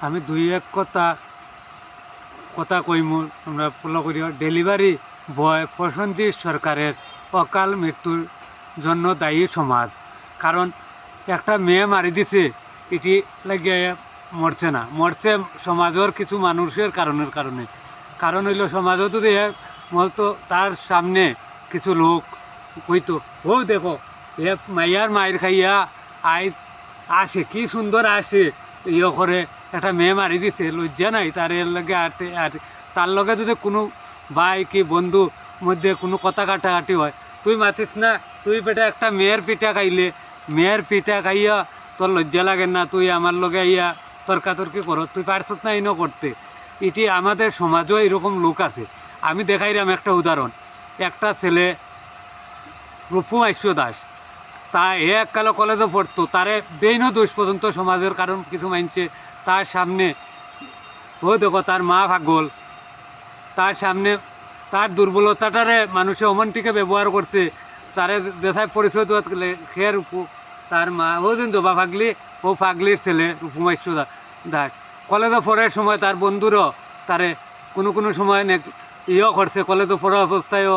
আমি দুই এক কথা কইমু, তোমরা ফলো করিও। ডেলিভারি বয় প্রসেনজিৎ সরকারের অকাল মৃত্যুর জন্য দায়ী সমাজ। কারণ একটা মেয়ে মারি দিছে, এটি লাগে মরছে না, মরছে সমাজের কিছু মানুষের কারণে। কারণ হইল সমাজও যদি বলতো তার সামনে কিছু লোক কইতো, ও দেখো এ মাইয়ার মায়ের খাইয়া আই আসে, কি সুন্দর আসে, ইয়ে করে একটা মেয়ে মারি দিছে, লজ্জা নাই তার এর লগে আটে। আর তার লগে যদি কোনো ভাই কি বন্ধু মধ্যে কোনো কথা কাটাকাটি হয়, তুই মাতিস না, তুই বেটা একটা মেয়ের পিঠা খাইলে, মেয়ের পিঠা খাইয়া তোর লজ্জা লাগে না, তুই আমার লগে ইয়া তর্কাতর্কি করো, তুই পারছত না ইনো করতে। এটি আমাদের সমাজও এরকম লোক আছে। আমি দেখাইলাম একটা উদাহরণ, একটা ছেলে রূপু মাইশ্য দাস, তা এককালে কলেজে পড়তো, তারে বেইনও দোষ পর্যন্ত সমাজের কারণ কিছু মানছে তার সামনে, ও দেখো তার মা ভাগল, তার সামনে তার দুর্বলতাটারে মানুষে অমনটিকে ব্যবহার করছে, তারে দেশায় পরিচয় দেওয়া গেলে খের রূপু তার মা, ও দিন জবা ফাগলি, ও ফাগলির ছেলে রূপুমাইশ্য দাস। কলেজে পড়ার সময় তার বন্ধুরও তারে কোনো সময় ইয়েও করছে, কলেজে পড়া অবস্থায়ও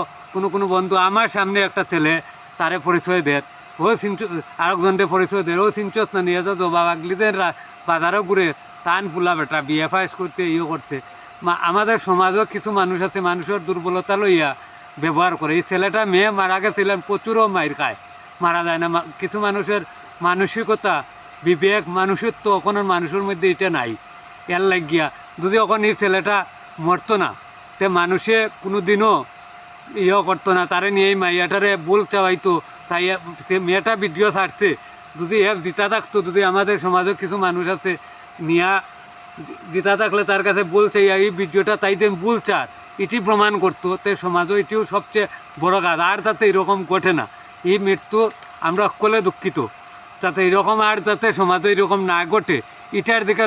কোনো বন্ধু আমার সামনে একটা ছেলে তারে পরিচয় দেয়, ও চিনচ আরেকজনকে পরিচয় দেয়, ও চিনচস না নিয়ে যাও জবা ফাগলিদের বাজারও ঘুরে টান ফুলা বেটা বিয়ে ফাইস করতে ইয়ে করছে। আমাদের সমাজও কিছু মানুষ আছে, মানুষের দুর্বলতা লইয়া ব্যবহার করে। এই ছেলেটা মেয়ে মারা গেছিলেন, প্রচুরও মায়ের খায়, মারা যায় না। কিছু মানুষের মানসিকতা, বিবেক, মানুষত্ব ওখানের মানুষের মধ্যে এটা নাই। এর লাগিয়া যদি ওখানে এই ছেলেটা মরতো না, তে মানুষে কোনো দিনও ইয়ে করতো না, তারে নিয়ে এই মাইয়াটারে ভুল চাওয়াইতো, চাইয়া সে মেয়েটা ভিডিও ছাড়ছে, যদি জিতা থাকতো, যদি আমাদের সমাজে কিছু মানুষ আছে নিয়া জিতা থাকলে তার কাছে বলছে এই ভিডিওটা তাই দেন বলচার, এটি প্রমাণ করতো, তে সমাজও এটিও সবচেয়ে বড় কাজ। আর যাতে এরকম ঘটে না, এই মৃত্যু আমরা সকলে দুঃখিত, যাতে এরকম আর যাতে সমাজে এরকম না ঘটে, এটার দিকে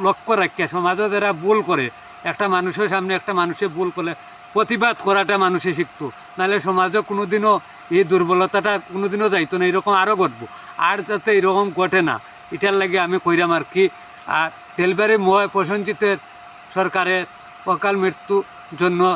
লক্ষ্য রাখিয়া সমাজও যারা ভুল করে, একটা মানুষের সামনে একটা মানুষের ভুল করলে প্রতিবাদ করাটা মানুষে শিখতো, নাহলে সমাজও কোনো দিনও এই দুর্বলতাটা কোনো দিনও যাইতো না, এরকম আরও ঘটবো। আর যাতে এরকম ঘটে না, এটার লাগে আমি কইরাম আর কি। আর ডেলিভারি বয় প্রসেনজিতের সরকারের অকাল মৃত্যুর জন্য